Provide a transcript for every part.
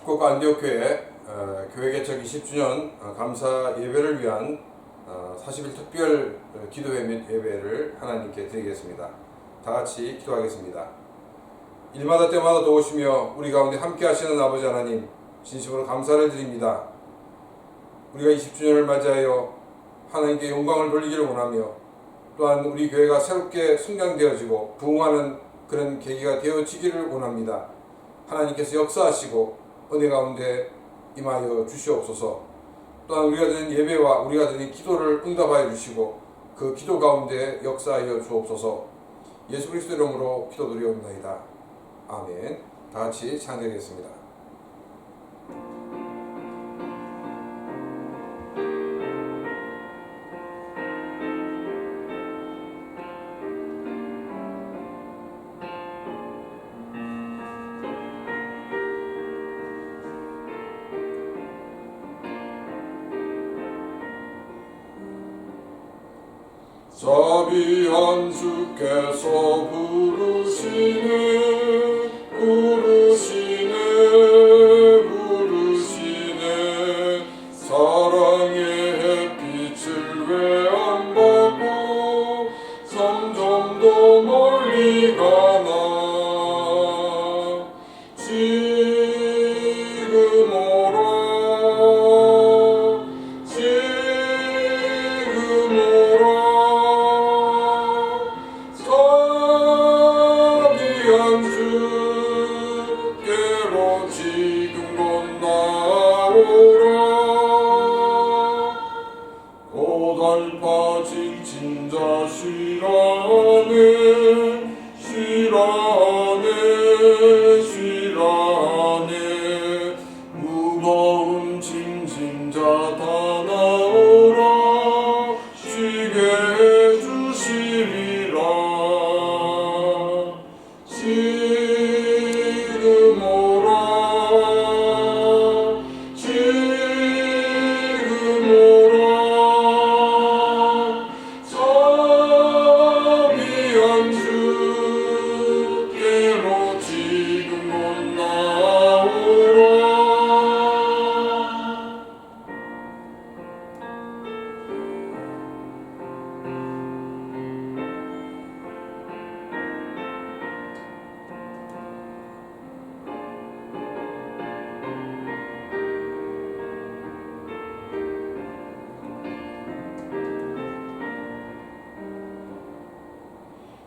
후쿠오카 안디옥교회 교회 개척 20주년 감사 예배를 위한 40일 특별 기도회 및 예배를 하나님께 드리겠습니다. 다 같이 기도하겠습니다. 일마다 때마다 도우시며 우리 가운데 함께 하시는 아버지 하나님, 진심으로 감사를 드립니다. 우리가 20주년을 맞이하여 하나님께 영광을 돌리기를 원하며, 또한 우리 교회가 새롭게 성장되어지고 부흥하는 그런 계기가 되어지기를 원합니다. 하나님께서 역사하시고 은혜 가운데 임하여 주시옵소서. 또한 우리가 드린 예배와 우리가 드린 기도를 응답하여 주시고 그 기도 가운데 역사하여 주옵소서. 예수 그리스도 이름으로 기도드리옵나이다. 아멘. 다 같이 찬양하겠습니다. 자비한 주께서 부르시네 사랑의 햇빛을 왜 안 받고 점점 더 멀리 가나. 지금 오라 주께로 지금 곧 나오라. 고달파진 진자 쉬라네 무거운 짐 진자 다 나오라. 쉬게 해주시리라. 지금 오라 자비한 주께로 지금 곧 나오라.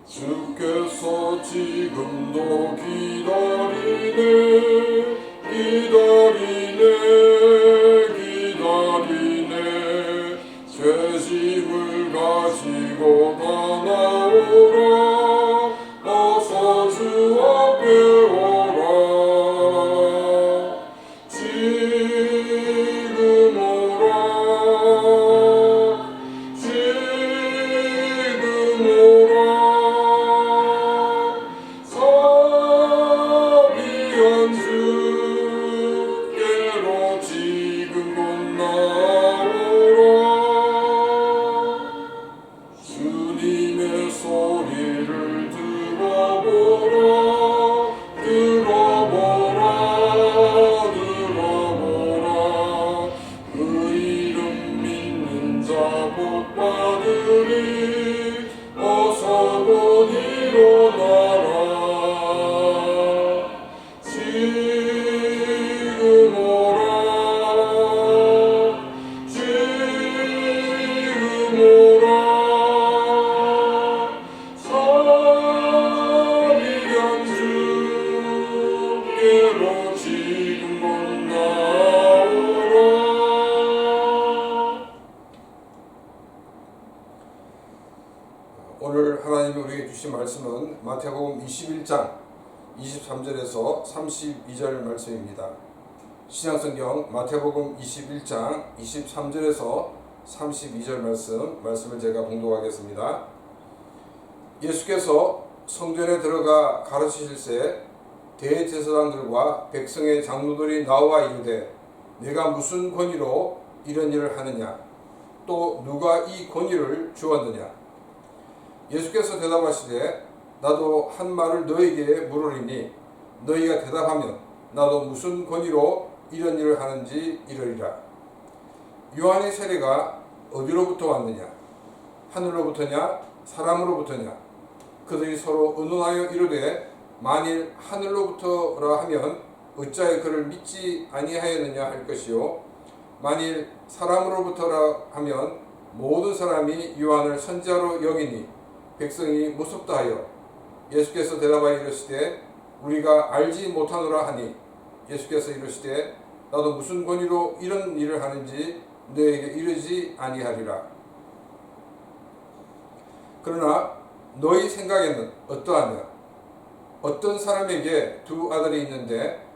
주께서 지금도 기다리네 죄짐을 가지고 다 나오라. 어서 주 앞에 오라. 지금 오라 주께로 지금 곧 나오라. 주님의 소리를 들어보라. 그 이름 믿는 자 복 받으리. 어서 곧 일어나라. 지금 오라 자비한 주께로 지금 곧 나오라. 오늘 하나님이 우리에게 주신 말씀은 마태복음 21장 23절에서 32절 말씀입니다. 신약성경 마태복음 21장 23절에서 32절 말씀을 제가 봉독하겠습니다. 예수께서 성전에 들어가 가르치실새 대제사장들과 백성의 장로들이 나와 이르되 내가 무슨 권위로 이런 일을 하느냐? 또 누가 이 권위를 주었느냐? 예수께서 대답하시되 나도 한 말을 너에게 물으리니 너희가 대답하면 나도 무슨 권위로 이런 일을 하는지 이러리라. 요한의 세례가 어디로부터 왔느냐? 하늘로부터냐? 사람으로부터냐? 그들이 서로 의논하여 이르되 만일 하늘로부터라 하면 어찌하여 그를 믿지 아니하였느냐 할 것이요 만일 사람으로부터라 하면 모든 사람이 요한을 선지자로 여기니 백성이 무섭다 하여 예수께서 대답하여 이르시되 우리가 알지 못하노라 하니 예수께서 이르시되 나도 무슨 권위로 이런 일을 하는지 너에게 이르지 아니하리라. 그러나 너희 생각에는 어떠하냐? 어떤 사람에게 두 아들이 있는데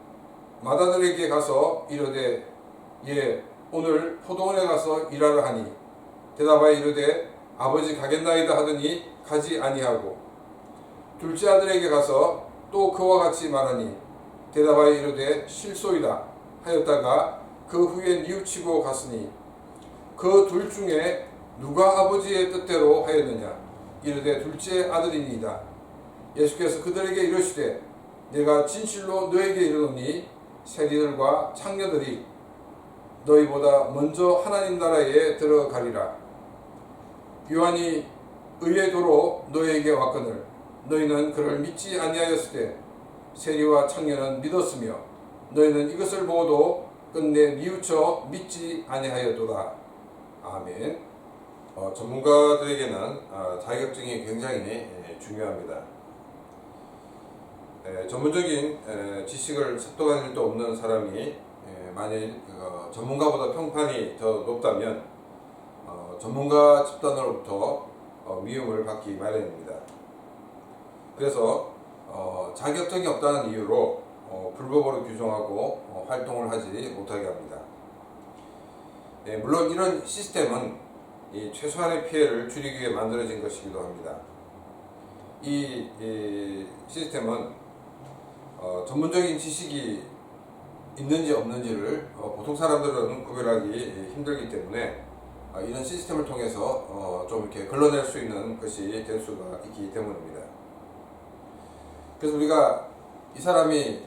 맏아들에게 가서 이르되 예 오늘 포도원에 가서 일하라 하니 대답하여 이르되 아버지 가겠나이다 하더니 가지 아니하고 둘째 아들에게 가서 또 그와 같이 말하니 대답하여 이르되 실소이다 하였다가 그 후에 뉘우치고 갔으니 그 둘 중에 누가 아버지의 뜻대로 하였느냐? 이르되 둘째 아들이니이다. 예수께서 그들에게 이르시되 내가 진실로 너에게 이르노니 세리들과 창녀들이 너희보다 먼저 하나님 나라에 들어가리라. 요한이 의의 도로 너희에게 왔거늘 너희는 그를 믿지 아니하였으되 세리와 창녀는 믿었으며 너희는 이것을 보고도 끝내 뉘우쳐 믿지 아니하였도다. 아멘. 전문가들에게는 자격증이 굉장히 중요합니다. 전문적인 지식을 습득한 일도 없는 사람이 만일 전문가보다 평판이 더 높다면 전문가 집단으로부터 미움을 받기 마련입니다. 그래서 자격증이 없다는 이유로 불법으로 규정하고 활동을 하지 못하게 합니다. 물론 이런 시스템은 최소한의 피해를 줄이기 위해 만들어진 것이기도 합니다. 이 시스템은 전문적인 지식이 있는지 없는지를 보통 사람들은 구별하기 힘들기 때문에 이런 시스템을 통해서 좀 이렇게 걸러낼 수 있는 것이 될 수가 있기 때문입니다. 그래서 우리가 이 사람이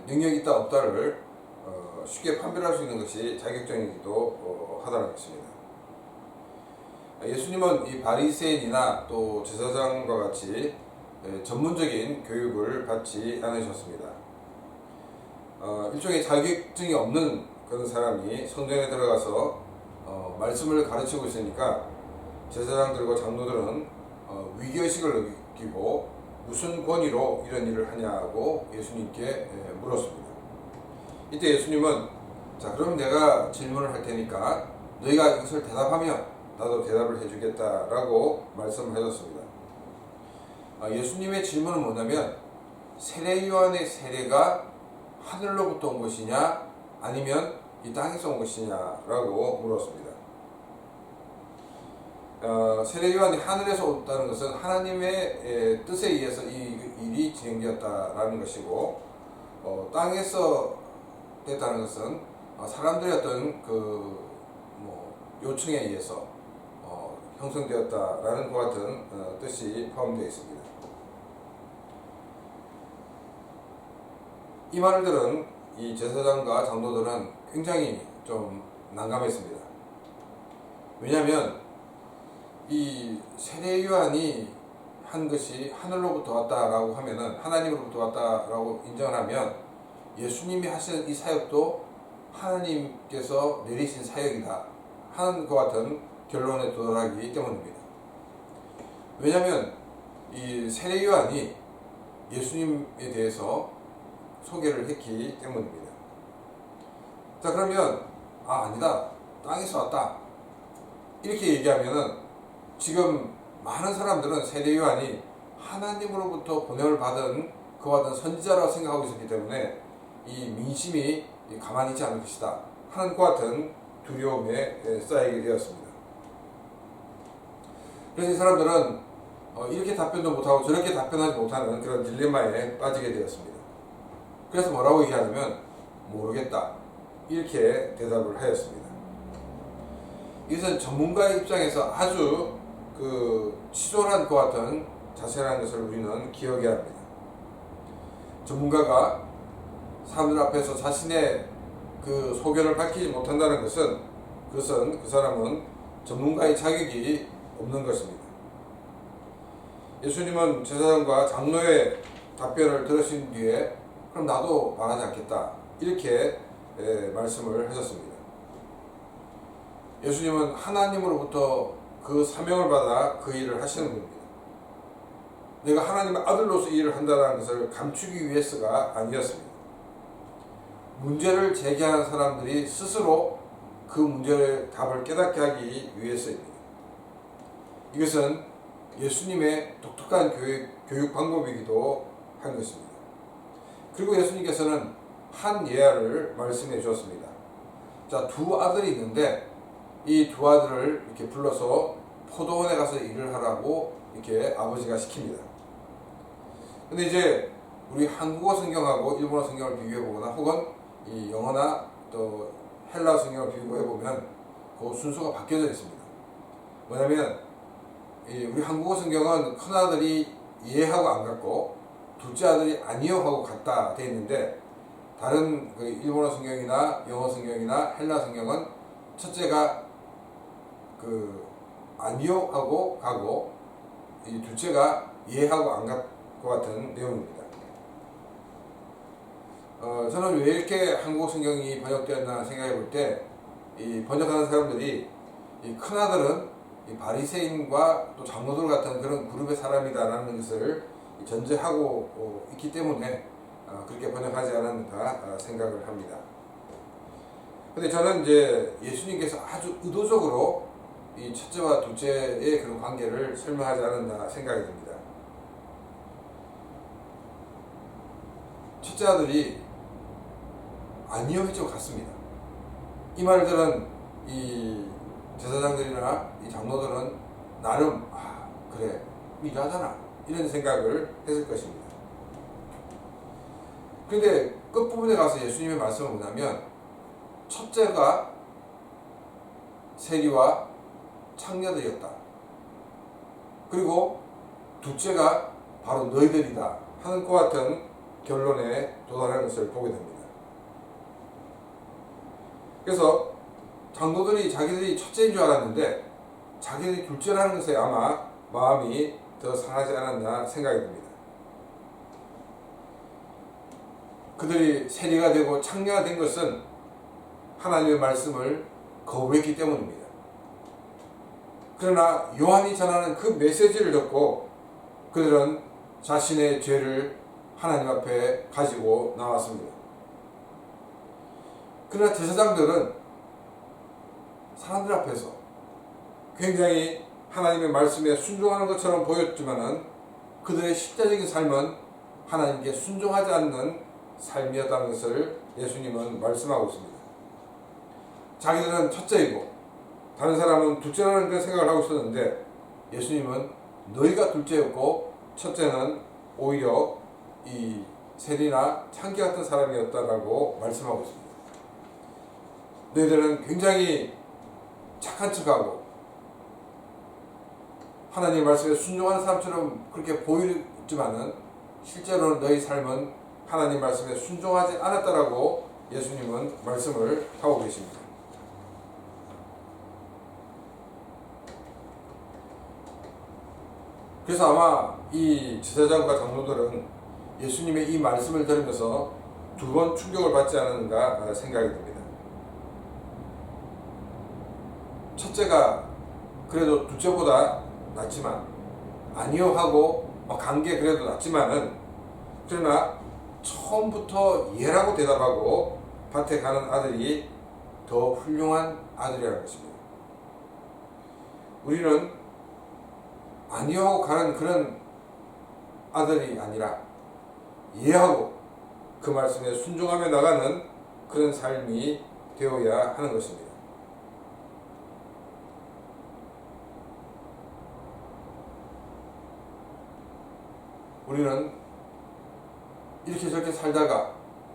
능력이 있다 없다를 쉽게 판별할 수 있는 것이 자격증이기도 하다는 것입니다. 예수님은 이 바리새인이나 또 제사장과 같이 전문적인 교육을 받지 않으셨습니다. 일종의 자격증이 없는 그런 사람이 성전에 들어가서 말씀을 가르치고 있으니까 제사장들과 장로들은 위기의식을 느끼고 무슨 권위로 이런 일을 하냐고 예수님께 물었습니다. 이때 예수님은 자 그럼 내가 질문을 할 테니까 너희가 이것을 대답하면 나도 대답을 해주겠다라고 말씀을 해줬습니다. 예수님의 질문은 뭐냐면 세례 요한의 세례가 하늘로부터 온 것이냐 아니면 이 땅에서 온 것이냐라고 물었습니다. 세례 요한이 하늘에서 왔다는 것은 하나님의 뜻에 의해서 이 일이 진행되었다라는 것이고 땅에서 됐다는 것은 사람들의 어떤 요청에 의해서 형성되었다라는 것 같은 뜻이 포함되어 있습니다. 이 말을 들은 이 제사장과 장로들은 굉장히 좀 난감했습니다. 왜냐하면 이 세례 요한이 한 것이 하늘로부터 왔다라고 하면은 하나님으로부터 왔다라고 인정을 하면 예수님이 하시는 이 사역도 하나님께서 내리신 사역이다 하는 것 같은 결론에 도달하기 때문입니다. 왜냐하면 이 세례 요한이 예수님에 대해서 소개를 했기 때문입니다. 자 그러면 아니다 땅에서 왔다 이렇게 얘기하면은 지금 많은 사람들은 세례 요한이 하나님으로부터 보냄을 받은 그와 같은 선지자라고 생각하고 있었기 때문에 이 민심이 가만히 있지 않을 것이다 하는 것 같은 두려움에 쌓이게 되었습니다. 그래서 이 사람들은 이렇게 답변도 못하고 저렇게 답변하지 못하는 그런 딜레마에 빠지게 되었습니다. 그래서 뭐라고 얘기하냐면 모르겠다 이렇게 대답을 하였습니다. 이것은 전문가의 입장에서 아주 치졸한 것 같은 자세라는 것을 우리는 기억해야 합니다. 전문가가 사람들 앞에서 자신의 그 소견을 밝히지 못한다는 것은 그 사람은 전문가의 자격이 없는 것입니다. 예수님은 제사장과 장로의 답변을 들으신 뒤에 그럼 나도 말하지 않겠다 이렇게 말씀을 하셨습니다. 예수님은 하나님으로부터 그 사명을 받아 그 일을 하시는 분입니다. 내가 하나님의 아들로서 이 일을 한다는 것을 감추기 위해서가 아니었습니다. 문제를 제기하는 사람들이 스스로 그 문제의 답을 깨닫게 하기 위해서입니다. 이것은 예수님의 독특한 교육 방법이기도 한 것입니다. 그리고 예수님께서는 한 예화를 말씀해 주었습니다. 자, 두 아들이 있는데 이 두 아들을 이렇게 불러서 포도원에 가서 일을 하라고 이렇게 아버지가 시킵니다. 근데 이제 우리 한국어 성경하고 일본어 성경을 비교해 보거나 혹은 이 영어나 또 헬라 성경을 비교해 보면 그 순서가 바뀌어져 있습니다. 뭐냐면 우리 한국어 성경은 큰 아들이 예하고 안 같고 둘째 아들이 아니요 하고 같다 되어 있는데 다른 그 일본어 성경이나 영어 성경이나 헬라 성경은 첫째가 그 아니요 하고 가고 이 둘째가 예하고 안 갈 것 같은 내용입니다. 저는 왜 이렇게 한국 성경이 번역되었나 생각해 볼 때 이 번역하는 사람들이 이 큰 아들은 이 바리새인과 또 장로들 같은 그런 그룹의 사람이다라는 것을 전제하고 있기 때문에 그렇게 번역하지 않았는가 생각을 합니다. 근데 저는 이제 예수님께서 아주 의도적으로 이 첫째와 둘째의 그런 관계를 설명하지 않았나 생각이 듭니다. 첫째 아들이 아니요 했죠 같습니다. 이 말들은 이 제사장들이나 이 장로들은 나름 그래 일하잖아 이런 생각을 했을 것입니다. 그런데 끝부분에 가서 예수님의 말씀은 뭐냐면 첫째가 세리와 창녀들이었다. 그리고 둘째가 바로 너희들이다 하는 것 같은 결론에 도달하는 것을 보게 됩니다. 그래서 장로들이 자기들이 첫째인 줄 알았는데 자기들이 둘째라는 것에 아마 마음이 더 상하지 않았나 생각이 듭니다. 그들이 세리가 되고 창녀가 된 것은 하나님의 말씀을 거부했기 때문입니다. 그러나 요한이 전하는 그 메시지를 듣고 그들은 자신의 죄를 하나님 앞에 가지고 나왔습니다. 그러나 제사장들은 사람들 앞에서 굉장히 하나님의 말씀에 순종하는 것처럼 보였지만은 그들의 실제적인 삶은 하나님께 순종하지 않는 삶이었다는 것을 예수님은 말씀하고 있습니다. 자기들은 첫째이고 다른 사람은 둘째라는 그런 생각을 하고 있었는데 예수님은 너희가 둘째였고 첫째는 오히려 이 세리나 창기 같은 사람이었다라고 말씀하고 있습니다. 너희들은 굉장히 착한 척하고 하나님 말씀에 순종하는 사람처럼 그렇게 보이지만은 실제로는 너희 삶은 하나님 말씀에 순종하지 않았다라고 예수님은 말씀을 하고 계십니다. 그래서 아마 이 제사장과 장로들은 예수님의 이 말씀을 들으면서 두 번 충격을 받지 않았는가 생각이 듭니다. 첫째가 그래도 둘째보다 낫지만 아니요 하고 간 게 그래도 낫지만은 그러나 처음부터 예라고 대답하고 밭에 가는 아들이 더 훌륭한 아들이라는 것입니다. 우리는 아니요 하고 가는 그런 아들이 아니라 예하고 그 말씀에 순종하며 나가는 그런 삶이 되어야 하는 것입니다. 우리는 이렇게 저렇게 살다가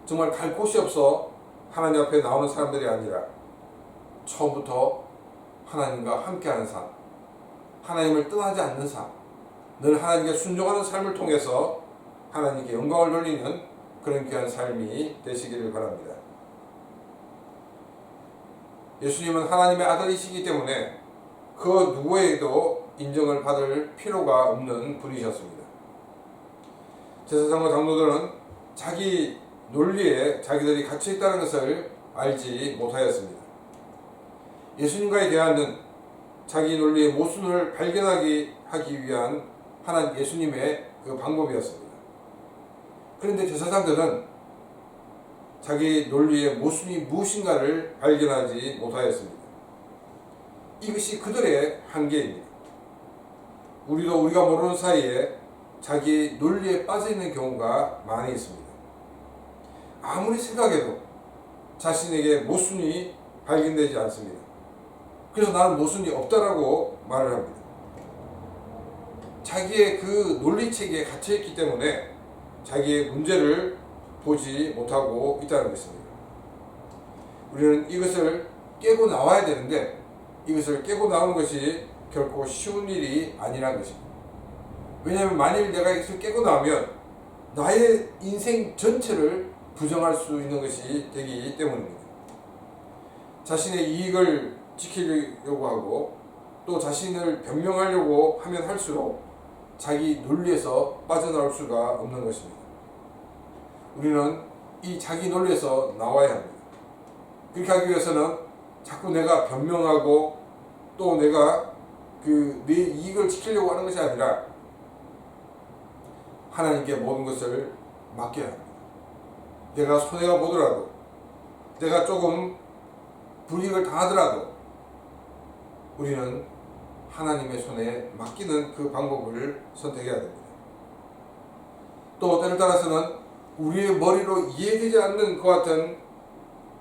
정말 갈 곳이 없어 하나님 앞에 나오는 사람들이 아니라 처음부터 하나님과 함께하는 삶, 하나님을 떠나지 않는 삶, 늘 하나님께 순종하는 삶을 통해서 하나님께 영광을 돌리는 그런 귀한 삶이 되시기를 바랍니다. 예수님은 하나님의 아들이시기 때문에 그 누구에게도 인정을 받을 필요가 없는 분이셨습니다. 제사장과 장로들은 자기 논리에 자기들이 갇혀있다는 것을 알지 못하였습니다. 예수님과의 대화는 자기 논리의 모순을 발견하기 위한 하나님 예수님의 그 방법이었습니다. 그런데 제사장들은 자기 논리의 모순이 무엇인가를 발견하지 못하였습니다. 이것이 그들의 한계입니다. 우리가 모르는 사이에 자기 논리에 빠져있는 경우가 많이 있습니다. 아무리 생각해도 자신에게 모순이 발견되지 않습니다. 그래서 나는 모순이 없다라고 말을 합니다. 자기의 그 논리체계에 갇혀있기 때문에 자기의 문제를 보지 못하고 있다는 것입니다. 우리는 이것을 깨고 나와야 되는데 이것을 깨고 나오는 것이 결코 쉬운 일이 아니라는 것입니다. 왜냐하면 만일 내가 이것을 깨고 나면 나의 인생 전체를 부정할 수 있는 것이 되기 때문입니다. 자신의 이익을 지키려고 하고 또 자신을 변명하려고 하면 할수록 자기 논리에서 빠져나올 수가 없는 것입니다. 우리는 이 자기 논리에서 나와야 합니다. 그렇게 하기 위해서는 자꾸 내가 변명하고 또 내가 내 이익을 지키려고 하는 것이 아니라 하나님께 모든 것을 맡겨야 합니다. 내가 손해가 보더라도 내가 조금 불이익을 당하더라도 우리는 하나님의 손에 맡기는 그 방법을 선택해야 됩니다. 또 때를 따라서는 우리의 머리로 이해되지 않는 것 같은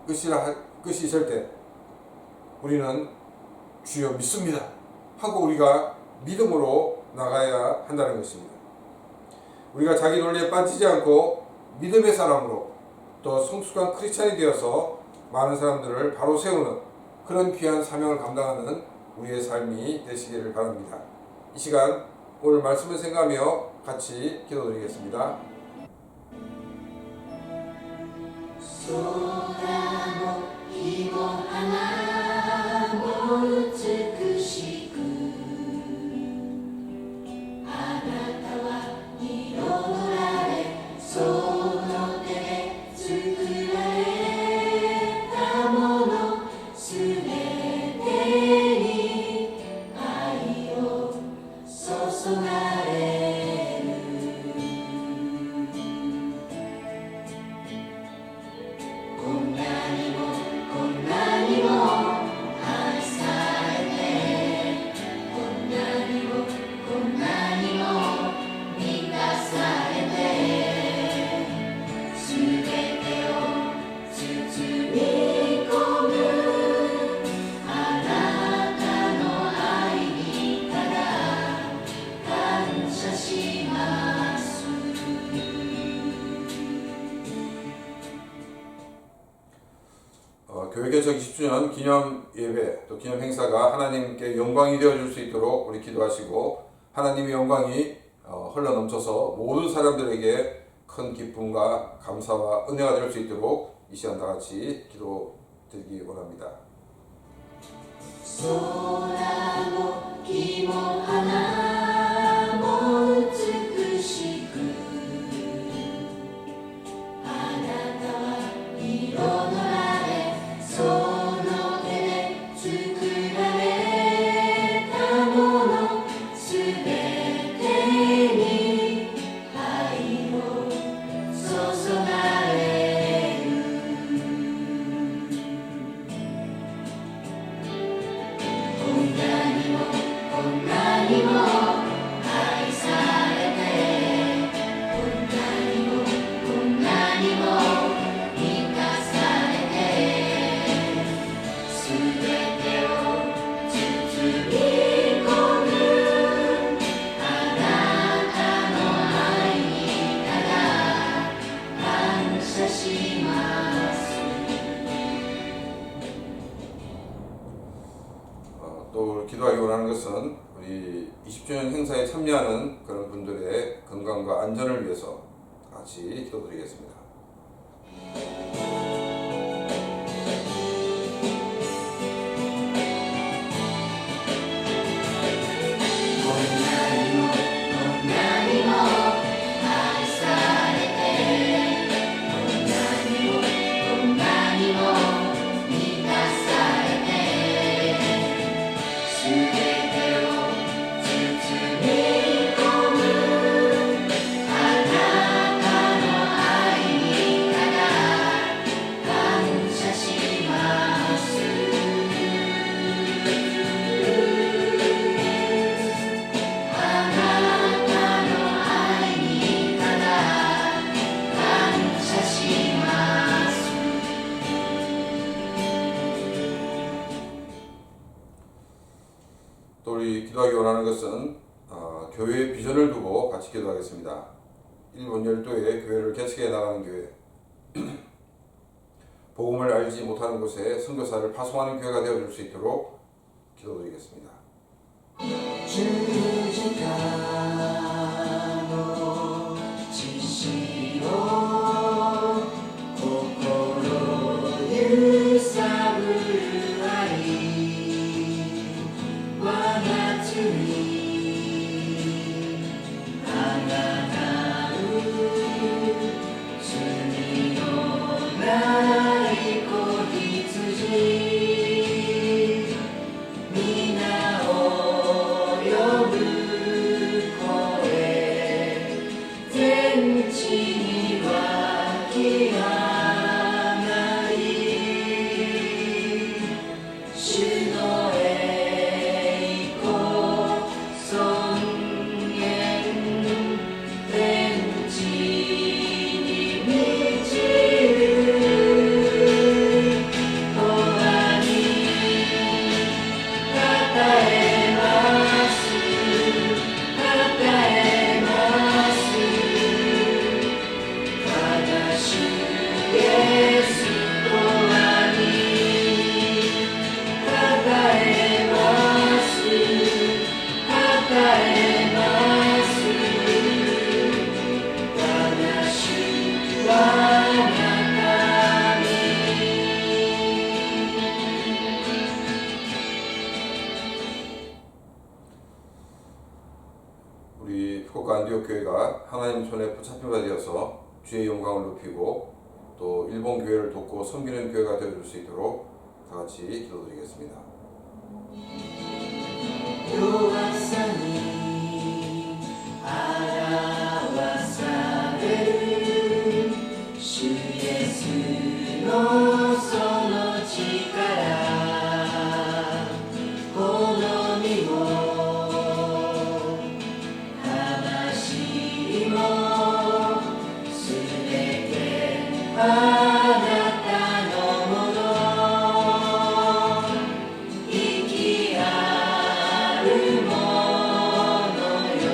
것이 있을 때 우리는 주여 믿습니다 하고 우리가 믿음으로 나가야 한다는 것입니다. 우리가 자기 논리에 빠지지 않고 믿음의 사람으로 또 성숙한 크리스찬이 되어서 많은 사람들을 바로 세우는 그런 귀한 사명을 감당하는 우리의 삶이 되시기를 바랍니다. 이 시간 오늘 말씀을 생각하며 같이 기도드리겠습니다. 소나무 기모 하나 모美しくあなたは彩られその手で作られたものすべてに愛を注がれるこんなにもこんなにも愛されてこんなにもこんなにも満たされてすべてを包み込むあなたの愛にただ感謝します 교회 개척 20주년 기념 예배 또 기념 행사가 하나님께 영광이 되어줄 수 있도록 우리 기도하시고 하나님의 영광이 흘러넘쳐서 모든 사람들에게 큰 기쁨과 감사와 은혜가 될 수 있도록 이 시간 다 같이 기도드리기 원합니다. 空も木も花も美しくあなたは彩られその手で作られたものすべてに愛を注がれるこんなにもこんなにも愛されてこんなにもこんなにも満たされてすべてを包み込むあなたの愛にただ感謝します 또 기도하기 원하는 것은 우리 20주년 행사에 참여하는 그런 분들의 건강과 안전을 위해서 같이 기도드리겠습니다. 또 우리 기도하기 원하는 것은 교회의 비전을 두고 같이 기도하겠습니다. 일본 열도에 교회를 개척해 나가는 교회, 복음을 알지 못하는 곳에 선교사를 파송하는 교회가 되어줄 수 있도록 기도드리겠습니다. 十字架の血潮心揺さぶる愛我が罪あがなう罪のない子羊皆を呼ぶ声天地に湧き上がり主の栄光尊厳天地に満ちる永遠にたたえますたたえます我が主イエスとはにたたえますたたえます我が主我が神우리福岡 안디옥 교회가 하나님 손에 붙잡힌 바 되어서 주의 영광을 높이고 또 일본 교회를 돕고 섬기는 교회가 되어줄 수 있도록 다 같이 기도드리겠습니다. 弱さに表される主イエスのその力好みも魂もすべてあなたのもの生きあるものよ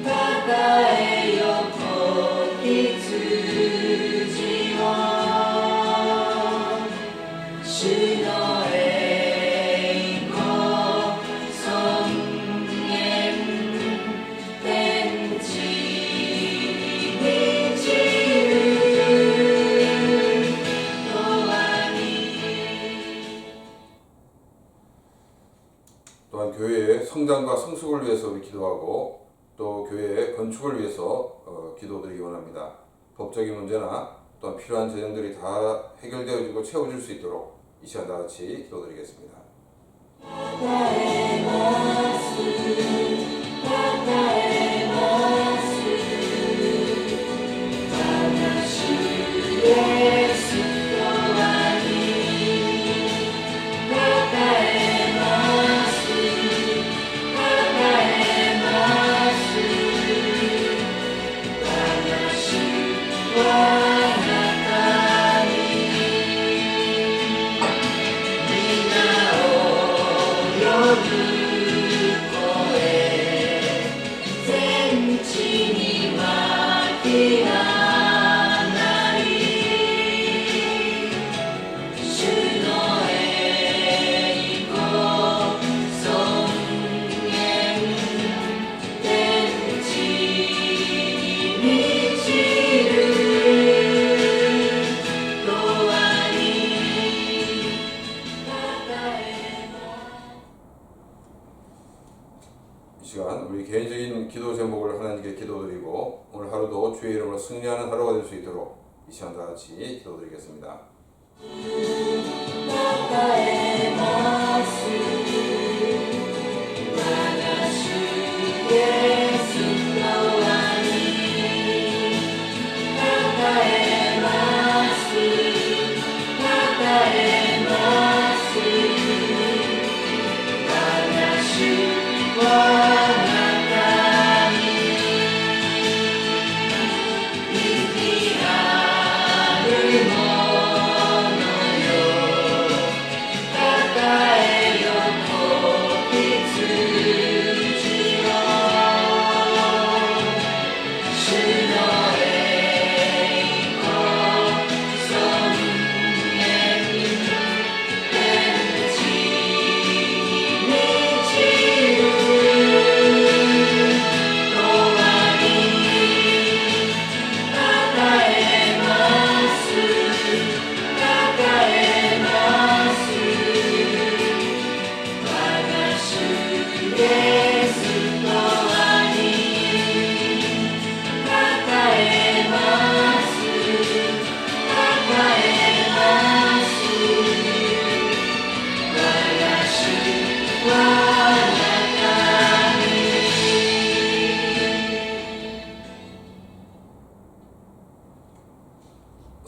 たたえよ子羊を主の栄光尊厳天地に満ちる永に 또한 교회의 성장과 성숙을 위해서 우리 기도하고 또 교회의 건축을 위해서 기도드리기 원합니다. 법적인 문제나 또한 필요한 재정들이 다 해결되어지고 채워질 수 있도록 이 시간 다 같이 기도드리겠습니다. たたえますたたえます我が主イエスとはにたたえますたたえます我が主我が神皆を呼ぶ 시간 우리 개인적인 기도 제목을 하나님께 기도드리고 오늘 하루도 주의 이름으로 승리하는 하루가 될 수 있도록 이 시간 다 같이 기도드리겠습니다. 나의 말씀 예수 또하니 나의 말씀 나의 말씀 나가 주와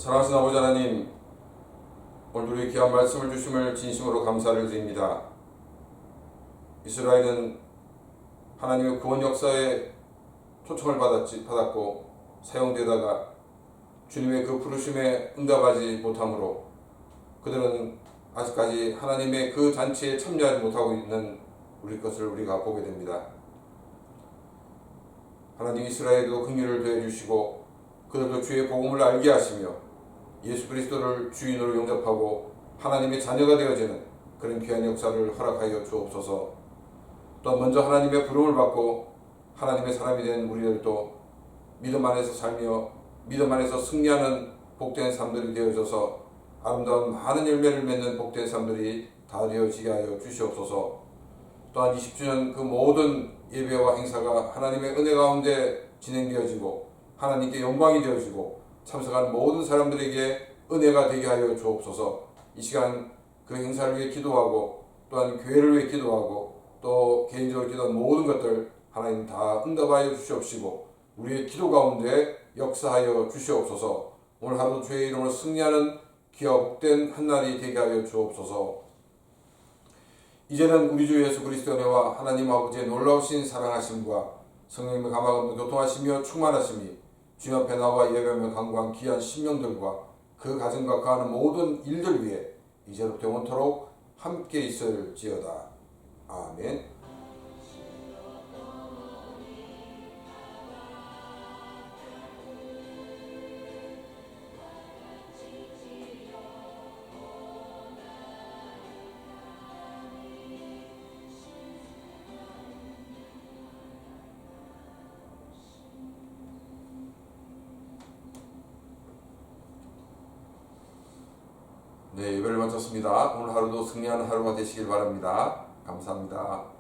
사랑하신 아버지 하나님, 오늘도 우리 귀한 말씀을 주심을 진심으로 감사를 드립니다. 이스라엘은 하나님의 구원 역사에 초청을 받았고 사용되다가 주님의 그 부르심에 응답하지 못하므로 그들은 아직까지 하나님의 그 잔치에 참여하지 못하고 있는 우리 것을 우리가 보게 됩니다. 하나님 이스라엘도 긍휼을 더해주시고 그들도 주의 복음을 알게 하시며 예수 그리스도를 주인으로 영접하고 하나님의 자녀가 되어지는 그런 귀한 역사를 허락하여 주옵소서. 또 먼저 하나님의 부름을 받고 하나님의 사람이 된 우리들도 믿음 안에서 살며 믿음 안에서 승리하는 복된 삶들이 되어져서 아름다운 많은 열매를 맺는 복된 삶들이 다 되어지게 하여 주시옵소서. 또한 20주년 그 모든 예배와 행사가 하나님의 은혜 가운데 진행되어지고 하나님께 영광이 되어지고 참석한 모든 사람들에게 은혜가 되게 하여 주옵소서. 이 시간 그 행사를 위해 기도하고 또한 교회를 위해 기도하고 또 개인적으로 기도한 모든 것들 하나님 다 응답하여 주시옵시고 우리의 기도 가운데 역사하여 주시옵소서. 오늘 하루도 주의 이름으로 승리하는 귀하 복된 한날이 되게 하여 주옵소서. 이제는 우리 주 예수 그리스도의 은혜와 하나님 아버지의 놀라우신 사랑하심과 성령님의 감화감도 교통하시며 충만하심이 주님 앞에 나와 예배하며 간구한 귀한 신명들과 그 가정과 가하는 모든 일들 위해 이제부터 영원토록 함께 있을지어다. 아멘. 네, 예배를 마쳤습니다. 오늘 하루도 승리하는 하루가 되시길 바랍니다. 감사합니다.